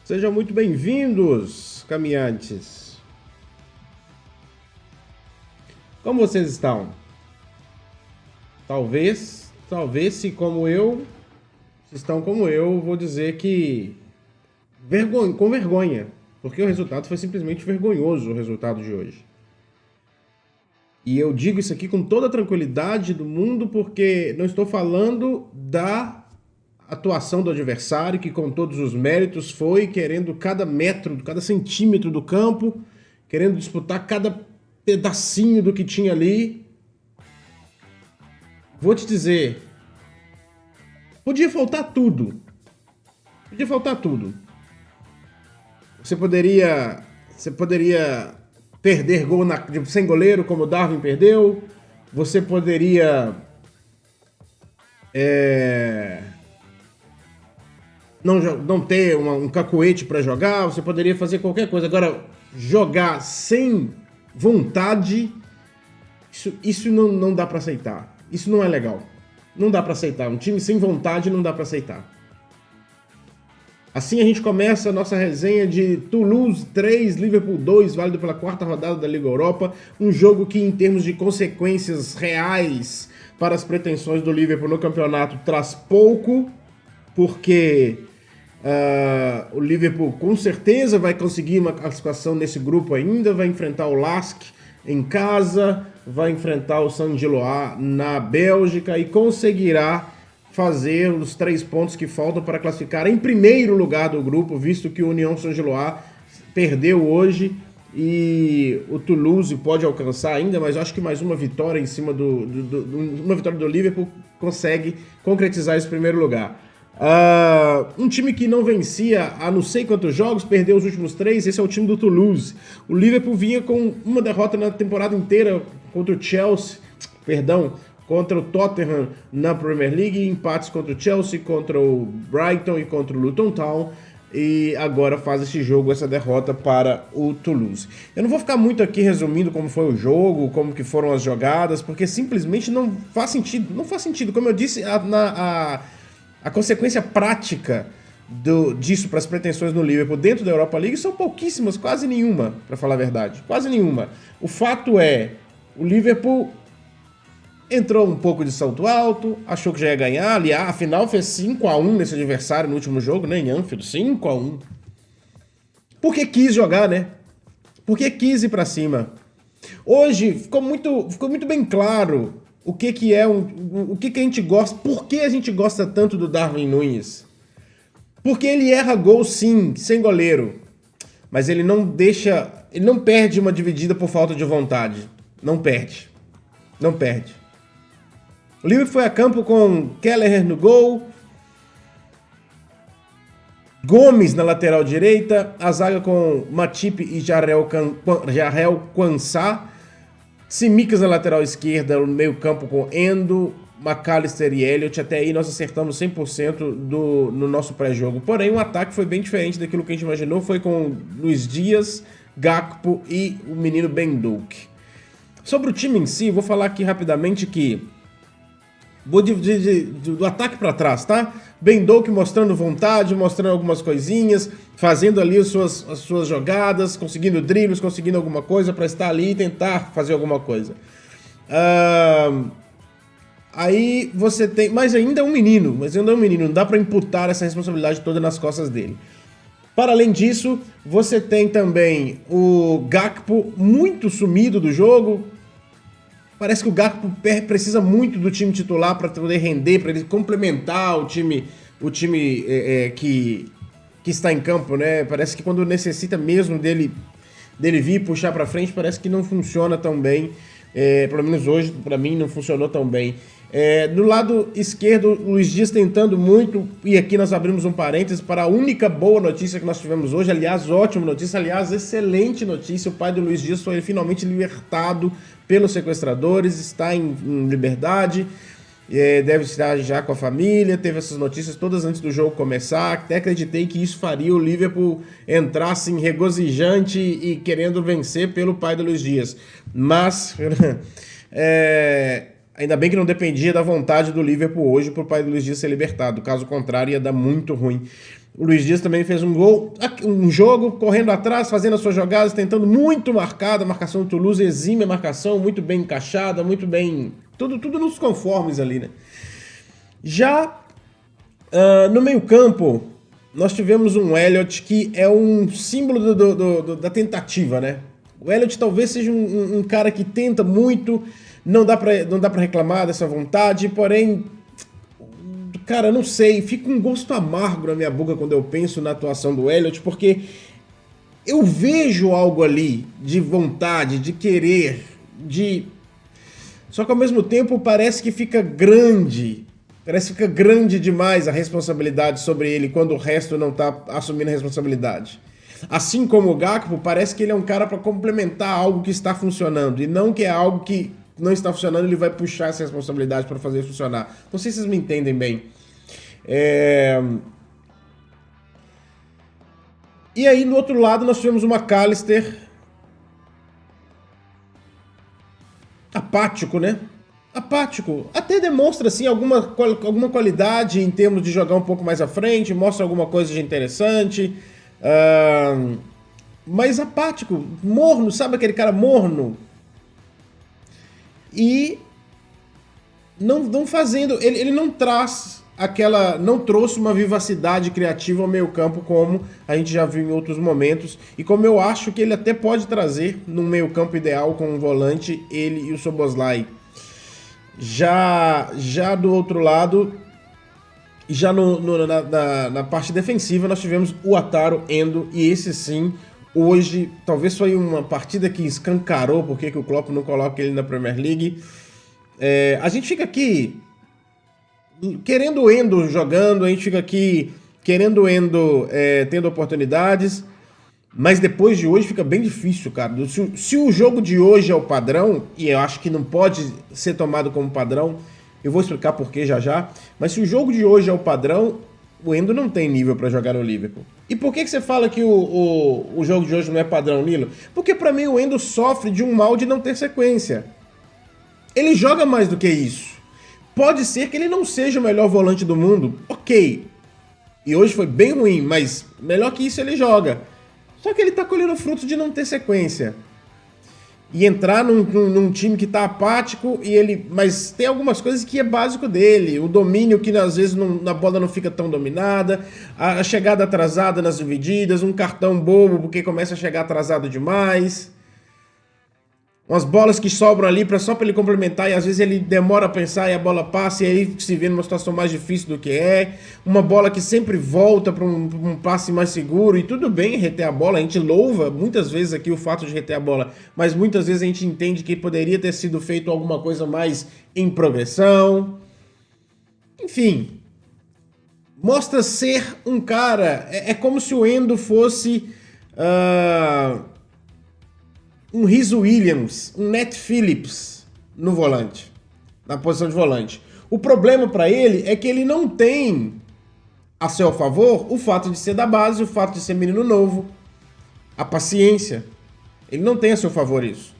Sejam muito bem-vindos, caminhantes. Como vocês estão? Talvez se estão como eu, vou dizer que com vergonha, porque o resultado foi simplesmente vergonhoso, o resultado de hoje. E eu digo isso aqui com toda a tranquilidade do mundo, porque não estou falando da atuação do adversário, que com todos os méritos foi querendo cada metro, cada centímetro do campo, querendo disputar cada pedacinho do que tinha ali. Vou te dizer, podia faltar tudo. Podia faltar tudo. Você poderia perder gol sem goleiro, como o Darwin perdeu. Você poderia não ter um cacuete para jogar. Você poderia fazer qualquer coisa. Agora, jogar sem vontade, isso não dá para aceitar. Isso não é legal. Não dá para aceitar. Um time sem vontade não dá para aceitar. Assim a gente começa a nossa resenha de Toulouse 3, Liverpool 2, válido pela quarta rodada da Liga Europa. Um jogo que, em termos de consequências reais para as pretensões do Liverpool no campeonato, traz pouco, porque o Liverpool com certeza vai conseguir uma classificação nesse grupo ainda, vai enfrentar o Lask em casa, vai enfrentar o Saint-Gilloise na Bélgica e conseguirá fazer os 3 pontos que faltam para classificar em primeiro lugar do grupo, visto que o União Saint-Gilloise perdeu hoje e o Toulouse pode alcançar ainda, mas eu acho que mais uma vitória em cima uma vitória do Liverpool consegue concretizar esse primeiro lugar. Um time que não vencia há não sei quantos jogos, perdeu os últimos 3, esse é o time do Toulouse. O Liverpool vinha com uma derrota na temporada inteira contra o Chelsea, contra o Tottenham na Premier League, empates contra o Chelsea, contra o Brighton e contra o Luton Town, e agora faz esse jogo, essa derrota para o Toulouse. Eu não vou ficar muito aqui resumindo como foi o jogo, como que foram as jogadas, porque simplesmente não faz sentido. Não faz sentido. Como eu disse, a consequência prática disso para as pretensões no Liverpool dentro da Europa League são pouquíssimas, quase nenhuma, para falar a verdade. Quase nenhuma. O fato é, o Liverpool entrou um pouco de salto alto, achou que já ia ganhar, aliás, afinal fez 5-1 nesse adversário no último jogo, né, em Anfield, 5-1. Porque quis jogar, né? Porque quis ir pra cima. Hoje ficou muito bem claro o que a gente gosta, por que a gente gosta tanto do Darwin Núñez. Porque ele erra gol sim, sem goleiro, mas ele não perde uma dividida por falta de vontade. Não perde. O Liverpool foi a campo com Kelleher no gol, Gomes na lateral direita, a zaga com Matip e Jarrell Quansah, Tsimikas na lateral esquerda, no meio campo com Endo, McAllister e Elliott. Até aí nós acertamos 100% no nosso pré-jogo. Porém, o ataque foi bem diferente daquilo que a gente imaginou, foi com Luiz Dias, Gakpo e o menino Ben Doak. Sobre o time em si, vou falar aqui rapidamente que vou do ataque para trás, tá? Ben Doak mostrando vontade, mostrando algumas coisinhas, fazendo ali as suas jogadas, conseguindo dribles, conseguindo alguma coisa para estar ali e tentar fazer alguma coisa. Aí você tem... Mas ainda é um menino, não dá para imputar essa responsabilidade toda nas costas dele. Para além disso, você tem também o Gakpo muito sumido do jogo. Parece que o Gakpo precisa muito do time titular para poder render, para ele complementar o time que está em campo, né? Parece que quando necessita mesmo dele vir puxar para frente, parece que não funciona tão bem. Pelo menos hoje, para mim, não funcionou tão bem. No lado esquerdo, o Luiz Dias tentando muito, e aqui nós abrimos um parênteses para a única boa notícia que nós tivemos hoje, aliás, ótima notícia, aliás, excelente notícia, o pai do Luiz Dias foi finalmente libertado pelos sequestradores, está em liberdade, deve estar já com a família, teve essas notícias todas antes do jogo começar, até acreditei que isso faria o Liverpool entrar assim, regozijante e querendo vencer pelo pai do Luiz Dias, mas... Ainda bem que não dependia da vontade do Liverpool hoje para o pai do Luiz Dias ser libertado. Caso contrário, ia dar muito ruim. O Luiz Dias também fez um gol, um jogo correndo atrás, fazendo as suas jogadas, tentando muito marcada, a marcação do Toulouse, exime a marcação, muito bem encaixada, muito bem... Tudo nos conformes ali, né? Já no meio-campo, nós tivemos um Elliott que é um símbolo da tentativa, né? O Elliott talvez seja um cara que tenta muito, não dá pra reclamar dessa vontade, porém, cara, não sei, fica um gosto amargo na minha boca quando eu penso na atuação do Elliott, porque eu vejo algo ali de vontade, de querer, Só que ao mesmo tempo parece que fica grande. Parece que fica grande demais a responsabilidade sobre ele quando o resto não tá assumindo a responsabilidade. Assim como o Gakpo, parece que ele é um cara para complementar algo que está funcionando e não que é algo que não está funcionando, ele vai puxar essa responsabilidade para fazer funcionar. Não sei se vocês me entendem bem. E aí, no outro lado, nós tivemos o McAllister apático, né? Apático. Até demonstra, assim, alguma qualidade em termos de jogar um pouco mais à frente, mostra alguma coisa de interessante, mas apático, morno, sabe aquele cara morno? E não fazendo... Ele não traz não trouxe uma vivacidade criativa ao meio campo como a gente já viu em outros momentos e como eu acho que ele até pode trazer no meio campo ideal com um volante, ele e o Szoboszlai. Já do outro lado, já na parte defensiva, nós tivemos o Wataru Endo, e esse sim, hoje, talvez foi uma partida que escancarou porque que o Klopp não coloca ele na Premier League. A gente fica aqui querendo o Endo jogando, a gente fica aqui querendo o Endo tendo oportunidades, mas depois de hoje fica bem difícil, cara. Se o jogo de hoje é o padrão, e eu acho que não pode ser tomado como padrão, eu vou explicar por que já, mas se o jogo de hoje é o padrão, o Endo não tem nível para jogar no Liverpool. E por que você fala que o jogo de hoje não é padrão, Nilo? Porque para mim o Endo sofre de um mal de não ter sequência. Ele joga mais do que isso. Pode ser que ele não seja o melhor volante do mundo, ok. E hoje foi bem ruim, mas melhor que isso ele joga. Só que ele tá colhendo frutos de não ter sequência. E entrar num time que tá apático, mas tem algumas coisas que é básico dele. O domínio que às vezes na bola não fica tão dominada, a chegada atrasada nas divididas, um cartão bobo porque começa a chegar atrasado demais. Umas bolas que sobram ali só para ele complementar e às vezes ele demora a pensar e a bola passa e aí se vê numa situação mais difícil do que é. Uma bola que sempre volta para um passe mais seguro e tudo bem reter a bola. A gente louva muitas vezes aqui o fato de reter a bola, mas muitas vezes a gente entende que poderia ter sido feito alguma coisa mais em progressão. Enfim, mostra ser um cara... É como se o Endo fosse... um Rhys Williams, um Nat Phillips no volante, na posição de volante. O problema para ele é que ele não tem a seu favor o fato de ser da base, o fato de ser menino novo, a paciência. Ele não tem a seu favor isso.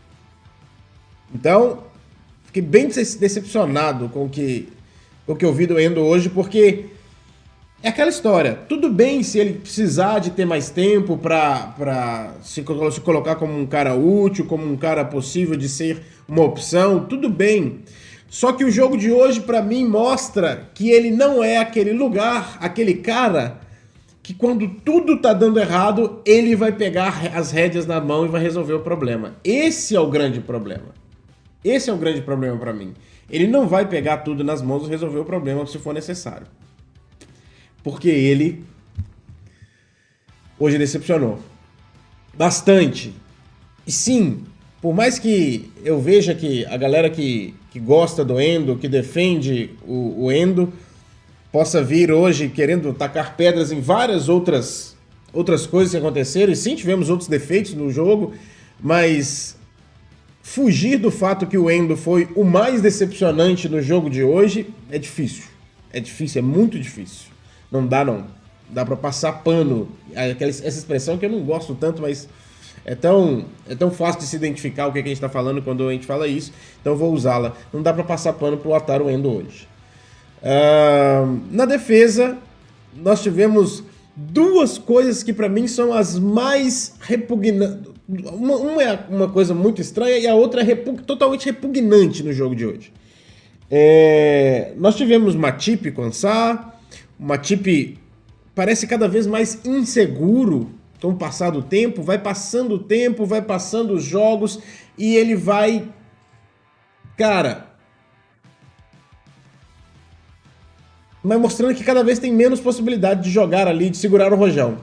Então, fiquei bem decepcionado com o que eu vi do Endo hoje, porque é aquela história, tudo bem se ele precisar de ter mais tempo para se colocar como um cara útil, como um cara possível de ser uma opção, tudo bem. Só que o jogo de hoje, para mim, mostra que ele não é aquele lugar, aquele cara que quando tudo tá dando errado, ele vai pegar as rédeas na mão e vai resolver o problema. Esse é o grande problema. Esse é o grande problema para mim. Ele não vai pegar tudo nas mãos e resolver o problema se for necessário. Porque ele hoje decepcionou bastante. E sim, por mais que eu veja que a galera que gosta do Endo, que defende o Endo, possa vir hoje querendo tacar pedras em várias outras coisas que aconteceram, e sim, tivemos outros defeitos no jogo, mas fugir do fato que o Endo foi o mais decepcionante no jogo de hoje é difícil. É difícil, é muito difícil. Não dá, não. Dá pra passar pano. Essa expressão que eu não gosto tanto, mas é tão fácil de se identificar o que a gente tá falando quando a gente fala isso, então eu vou usá-la. Não dá pra passar pano pro Wataru Endo hoje. Na defesa, nós tivemos duas coisas que pra mim são as mais repugnantes. Uma é uma coisa muito estranha e a outra é totalmente repugnante no jogo de hoje. Nós tivemos Matip com Ansar. O Matip parece cada vez mais inseguro com o passar do tempo. Vai passando o tempo, vai passando os jogos e ele vai... Cara... Vai mostrando que cada vez tem menos possibilidade de jogar ali, de segurar o rojão.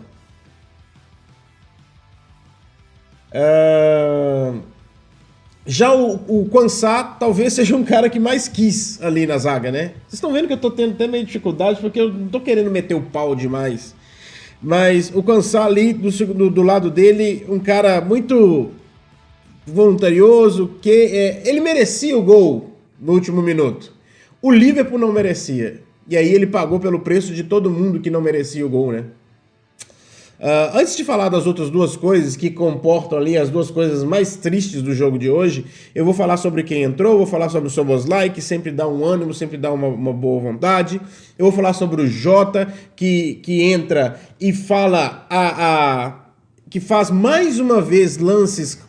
Já o Quansah talvez seja um cara que mais quis ali na zaga, né? Vocês estão vendo que eu tô tendo até meio dificuldade porque eu não tô querendo meter o pau demais. Mas o Quansah ali do lado dele, um cara muito voluntarioso, que ele merecia o gol no último minuto. O Liverpool não merecia. E aí ele pagou pelo preço de todo mundo que não merecia o gol, né? Antes de falar das outras duas coisas que comportam ali as duas coisas mais tristes do jogo de hoje, eu vou falar sobre quem entrou, vou falar sobre o Szoboszlai, que sempre dá um ânimo, sempre dá uma boa vontade. Eu vou falar sobre o Jota, que entra e fala que faz mais uma vez lances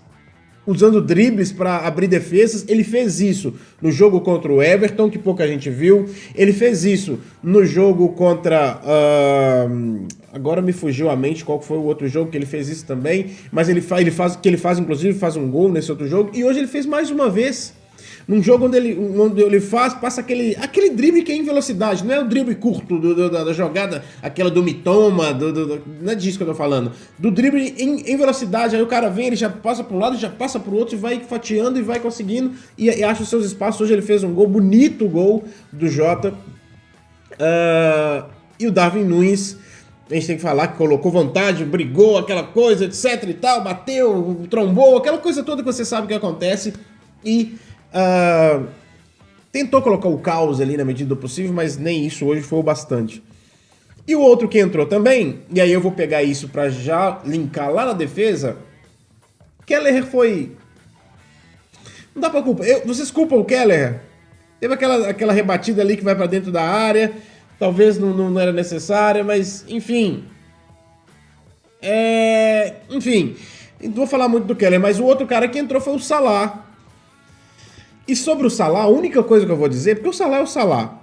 usando dribles para abrir defesas. Ele fez isso no jogo contra o Everton, que pouca gente viu. Ele fez isso no jogo contra... agora me fugiu a mente qual foi o outro jogo que ele fez isso também. Mas ele faz inclusive, faz um gol nesse outro jogo. E hoje ele fez mais uma vez. Num jogo onde ele passa aquele drible que é em velocidade, não é o drible curto da jogada, aquela do Mitoma, não é disso que eu tô falando. Do drible em velocidade, aí o cara vem, ele já passa para um lado, já passa para o outro, e vai fatiando e vai conseguindo, e acha os seus espaços. Hoje ele fez um gol, bonito gol do Jota. E o Darwin Núñez, a gente tem que falar que colocou vontade, brigou, aquela coisa, etc e tal, bateu, trombou, aquela coisa toda que você sabe que acontece, e... tentou colocar o caos ali na medida do possível, mas nem isso hoje foi o bastante. E o outro que entrou também, e aí eu vou pegar isso pra já linkar lá na defesa, Kelleher foi... Não dá pra culpar. Vocês culpam o Kelleher? Teve aquela rebatida ali que vai pra dentro da área, talvez não era necessária, mas enfim. Enfim, não vou falar muito do Kelleher, mas o outro cara que entrou foi o Salah. E sobre o Salah, a única coisa que eu vou dizer, porque o Salah é o Salah,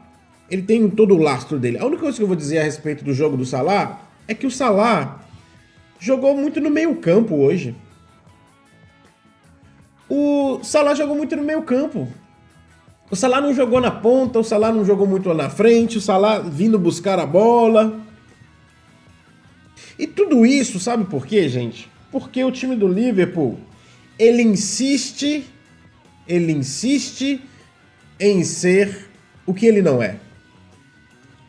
ele tem todo o lastro dele. A única coisa que eu vou dizer a respeito do jogo do Salah é que o Salah jogou muito no meio campo hoje. O Salah jogou muito no meio campo. O Salah não jogou na ponta, o Salah não jogou muito lá na frente, o Salah vindo buscar a bola. E tudo isso, sabe por quê, gente? Porque o time do Liverpool, ele insiste em ser o que ele não é.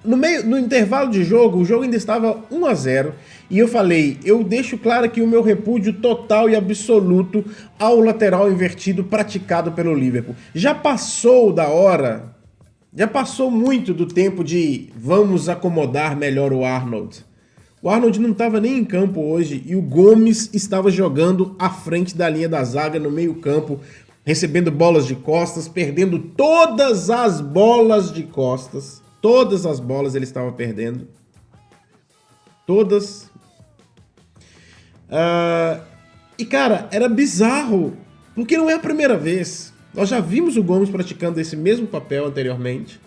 No intervalo de jogo, o jogo ainda estava 1-0, e eu falei, eu deixo claro aqui o meu repúdio total e absoluto ao lateral invertido praticado pelo Liverpool. Já passou da hora, já passou muito do tempo de vamos acomodar melhor o Arnold. O Arnold não estava nem em campo hoje, e o Gomes estava jogando à frente da linha da zaga, no meio campo, recebendo bolas de costas, perdendo todas as bolas de costas. Todas as bolas ele estava perdendo. Todas. E, cara, era bizarro, porque não é a primeira vez. Nós já vimos o Gomes praticando esse mesmo papel anteriormente.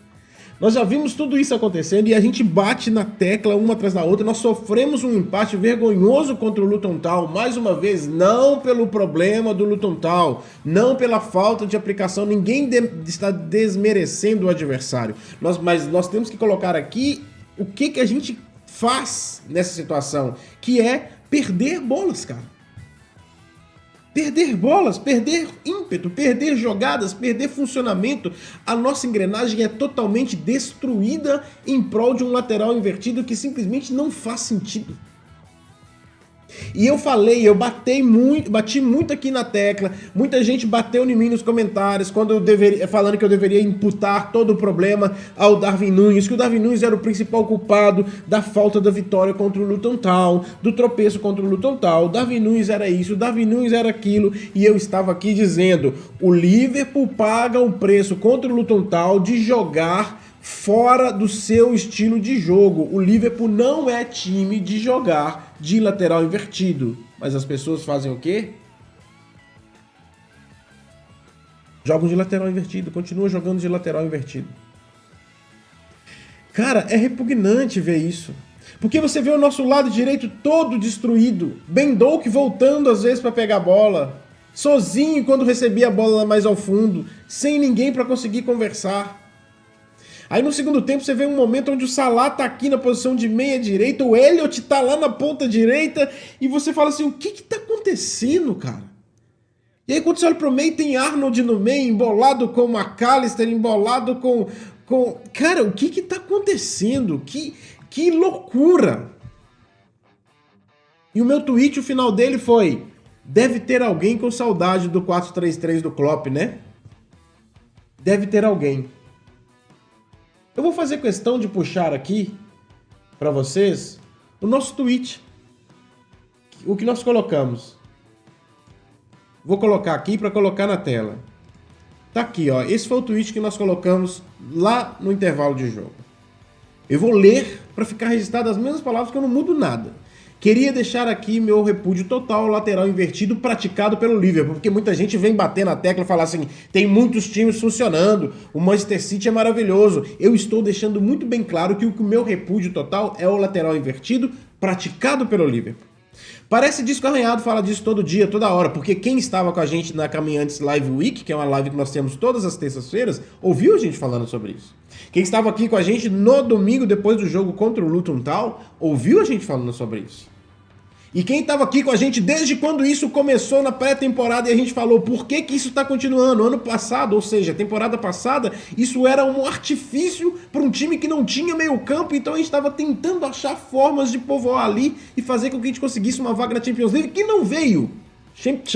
Nós já vimos tudo isso acontecendo e a gente bate na tecla uma atrás da outra. Nós sofremos um empate vergonhoso contra o Luton Town, mais uma vez, não pelo problema do Luton Town, não pela falta de aplicação, ninguém está desmerecendo o adversário. Mas nós temos que colocar aqui o que a gente faz nessa situação, que é perder bolas, cara. Perder bolas, perder ímpeto, perder jogadas, perder funcionamento. A nossa engrenagem é totalmente destruída em prol de um lateral invertido que simplesmente não faz sentido. E eu falei, eu bati muito aqui na tecla, muita gente bateu em mim nos comentários falando que eu deveria imputar todo o problema ao Darwin Núñez, que o Darwin Núñez era o principal culpado da falta da vitória contra o Luton Town, do tropeço contra o Luton Town. O Darwin Núñez era isso, o Darwin Núñez era aquilo, e eu estava aqui dizendo, o Liverpool paga um preço contra o Luton Town de jogar fora do seu estilo de jogo. O Liverpool não é time de jogar de lateral invertido. Mas as pessoas fazem o quê? Jogam de lateral invertido, continuam jogando de lateral invertido. Cara, é repugnante ver isso. Porque você vê o nosso lado direito todo destruído. Ben Doak voltando às vezes para pegar a bola. Sozinho quando recebia a bola mais ao fundo. Sem ninguém para conseguir conversar. Aí no segundo tempo você vê um momento onde o Salah tá aqui na posição de meia direita. O Elliott tá lá na ponta direita. E você fala assim, o que tá acontecendo, cara? E aí quando você olha pro meio tem Arnold no meio. Embolado com o McAllister. Embolado com... Cara, o que tá acontecendo? Que loucura! E o meu tweet, o final dele foi: deve ter alguém com saudade do 4-3-3 do Klopp, né? Deve ter alguém. Eu vou fazer questão de puxar aqui para vocês o nosso tweet. O que nós colocamos. Vou colocar aqui para colocar na tela. Tá aqui, ó. Esse foi o tweet que nós colocamos lá no intervalo de jogo. Eu vou ler para ficar registrado as mesmas palavras que eu não mudo nada. Queria deixar aqui meu repúdio total ao lateral invertido praticado pelo Liverpool, porque muita gente vem bater na tecla e falar assim, tem muitos times funcionando, o Manchester City é maravilhoso. Eu estou deixando muito bem claro que o meu repúdio total é o lateral invertido praticado pelo Liverpool. Parece disco arranhado, fala disso todo dia, toda hora, porque quem estava com a gente na Caminhantes Live Week, que é uma live que nós temos todas as terças-feiras, ouviu a gente falando sobre isso. Quem estava aqui com a gente no domingo, depois do jogo contra o Luton Town, ouviu a gente falando sobre isso. E quem estava aqui com a gente desde quando isso começou na pré-temporada e a gente falou por que isso está continuando? Ano passado, ou seja, temporada passada, isso era um artifício para um time que não tinha meio campo, então a gente estava tentando achar formas de povoar ali e fazer com que a gente conseguisse uma vaga na Champions League que não veio.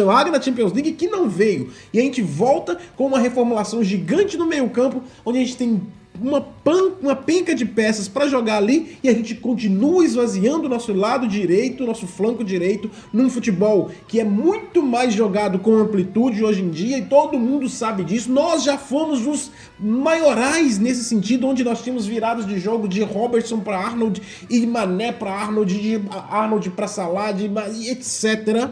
Vaga na Champions League que não veio. E a gente volta com uma reformulação gigante no meio campo, onde a gente tem uma penca de peças para jogar ali e a gente continua esvaziando o nosso lado direito, nosso flanco direito, num futebol que é muito mais jogado com amplitude hoje em dia e todo mundo sabe disso. Nós já fomos os maiorais nesse sentido, onde nós tínhamos viradas de jogo de Robertson para Arnold e Mané para Arnold, de Arnold para Salah, etc.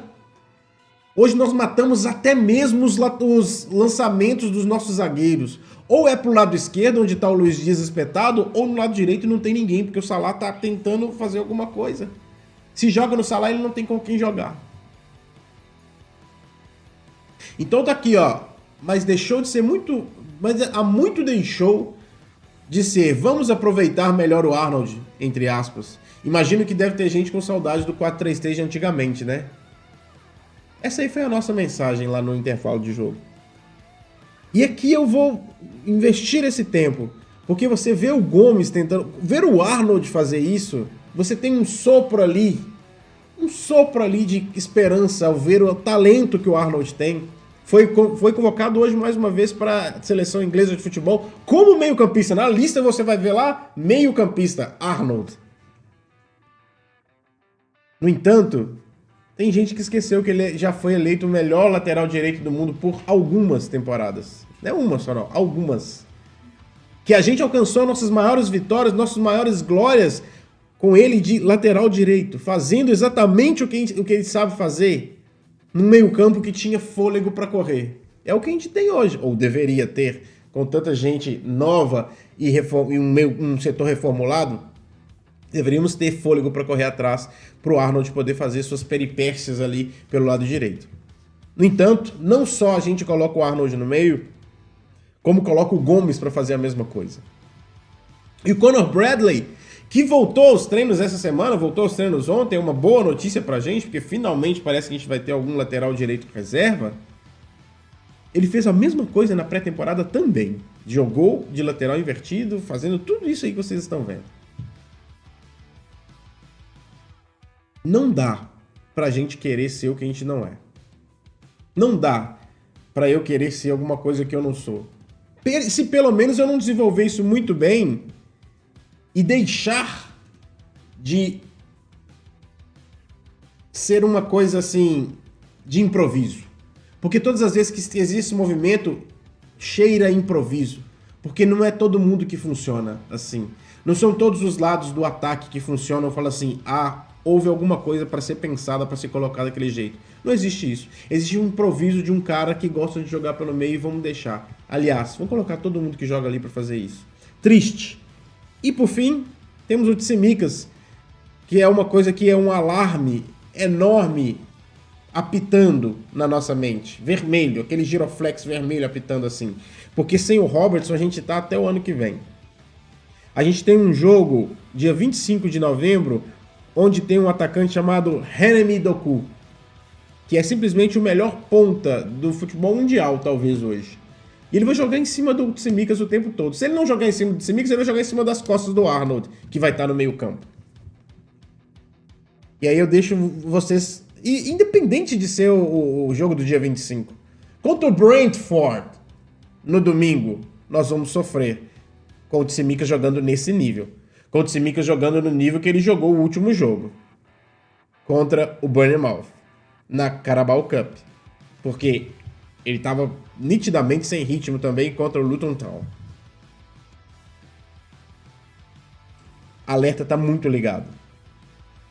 Hoje nós matamos até mesmo os lançamentos dos nossos zagueiros. Ou é pro lado esquerdo, onde tá o Luiz Dias espetado, ou no lado direito não tem ninguém, porque o Salah tá tentando fazer alguma coisa. Se joga no Salah, ele não tem com quem jogar. Então tá aqui, ó. Mas deixou de ser muito... Mas há muito deixou de ser, vamos aproveitar melhor o Arnold, entre aspas. Imagino que deve ter gente com saudade do 4-3-3 de antigamente, né? Essa aí foi a nossa mensagem lá no intervalo de jogo. E aqui eu vou investir esse tempo, porque você vê o Gomes tentando... Ver o Arnold fazer isso, você tem um sopro ali de esperança ao ver o talento que o Arnold tem. Foi convocado hoje mais uma vez para a seleção inglesa de futebol como meio-campista. Na lista você vai ver lá, meio-campista, Arnold. No entanto... Tem gente que esqueceu que ele já foi eleito o melhor lateral direito do mundo por algumas temporadas. Não é uma só, não. Algumas. Que a gente alcançou nossas maiores vitórias, nossas maiores glórias com ele de lateral direito. Fazendo exatamente o que ele sabe fazer no meio campo que tinha fôlego para correr. É o que a gente tem hoje. Ou deveria ter. Com tanta gente nova e um setor reformulado. Deveríamos ter fôlego para correr atrás para o Arnold poder fazer suas peripécias ali pelo lado direito. No entanto, não só a gente coloca o Arnold no meio, como coloca o Gomes para fazer a mesma coisa. E o Conor Bradley, que voltou aos treinos essa semana, voltou aos treinos ontem, é uma boa notícia pra gente, porque finalmente parece que a gente vai ter algum lateral direito reserva. Ele fez a mesma coisa na pré-temporada também. Jogou de lateral invertido, fazendo tudo isso aí que vocês estão vendo. Não dá pra gente querer ser o que a gente não é. Não dá pra eu querer ser alguma coisa que eu não sou. Se pelo menos eu não desenvolver isso muito bem e deixar de ser uma coisa assim de improviso. Porque todas as vezes que existe esse movimento, cheira a improviso. Porque não é todo mundo que funciona assim. Não são todos os lados do ataque que funcionam e falam assim, houve alguma coisa para ser pensada, para ser colocada daquele jeito. Não existe isso. Existe um improviso de um cara que gosta de jogar pelo meio e vamos deixar. Aliás, vamos colocar todo mundo que joga ali para fazer isso. Triste. E por fim, temos o Tsimikas, que é uma coisa que é um alarme enorme apitando na nossa mente. Vermelho, aquele giroflex vermelho apitando assim. Porque sem o Robertson a gente tá até o ano que vem. A gente tem um jogo, dia 25 de novembro, onde tem um atacante chamado Henemy Doku, que é simplesmente o melhor ponta do futebol mundial, talvez, hoje. E ele vai jogar em cima do Tsimikas o tempo todo. Se ele não jogar em cima do Tsimikas, ele vai jogar em cima das costas do Arnold, que vai estar no meio campo. E aí eu deixo vocês... E, independente de ser o jogo do dia 25, contra o Brentford, no domingo, nós vamos sofrer com o Tsimikas jogando nesse nível. Com o Tsimikas jogando no nível que ele jogou o último jogo. Contra o Bournemouth. Na Carabao Cup. Porque ele estava nitidamente sem ritmo também contra o Luton Town. Alerta tá muito ligado.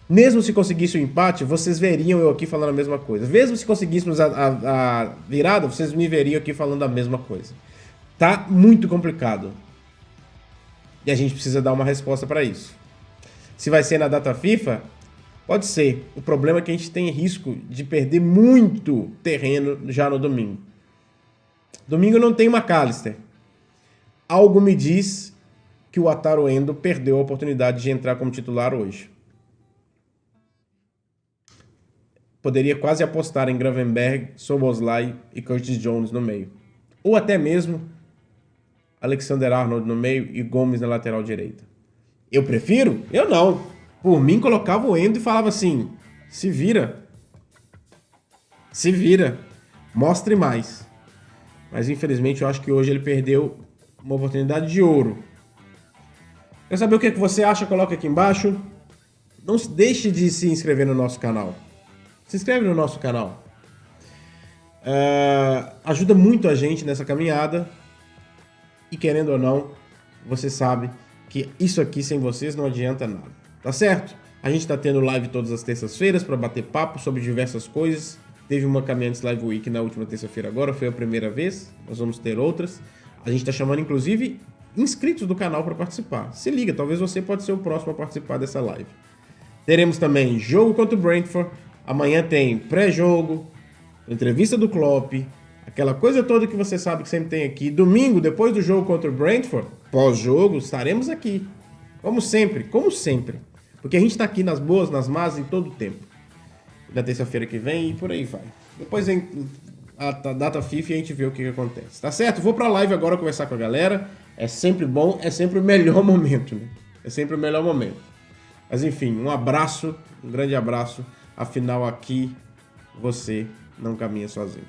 Mesmo se conseguisse o empate, vocês veriam eu aqui falando a mesma coisa. Mesmo se conseguíssemos a virada, vocês me veriam aqui falando a mesma coisa. Tá muito complicado. E a gente precisa dar uma resposta para isso. Se vai ser na data FIFA, pode ser. O problema é que a gente tem risco de perder muito terreno já no domingo. Domingo não tem McAllister. Algo me diz que o Wataru Endo perdeu a oportunidade de entrar como titular hoje. Poderia quase apostar em Gravenberch, Szoboszlai e Curtis Jones no meio. Ou até mesmo Alexander Arnold no meio e Gomes na lateral direita. Eu prefiro? Eu não. Por mim, colocava o Endo e falava assim, se vira. Se vira. Mostre mais. Mas infelizmente eu acho que hoje ele perdeu uma oportunidade de ouro. Quer saber o que você acha? Coloca aqui embaixo. Não deixe de se inscrever no nosso canal. Se inscreve no nosso canal. Ajuda muito a gente nessa caminhada. E querendo ou não, você sabe que isso aqui sem vocês não adianta nada. Tá certo? A gente tá tendo live todas as terças-feiras para bater papo sobre diversas coisas. Teve uma Caminhantes Live Week na última terça-feira agora, foi a primeira vez. Nós vamos ter outras. A gente tá chamando inclusive inscritos do canal para participar. Se liga, talvez você pode ser o próximo a participar dessa live. Teremos também jogo contra o Brentford. Amanhã tem pré-jogo, entrevista do Klopp, aquela coisa toda que você sabe que sempre tem aqui. Domingo, depois do jogo contra o Brentford, pós-jogo, estaremos aqui. Como sempre, como sempre. Porque a gente está aqui nas boas, nas más, em todo o tempo. Na terça-feira que vem e por aí vai. Depois vem a data FIFA e a gente vê o que acontece. Tá certo? Vou pra live agora conversar com a galera. É sempre bom, é sempre o melhor momento, né? É sempre o melhor momento. Mas enfim, um abraço, um grande abraço. Afinal, aqui você não caminha sozinho.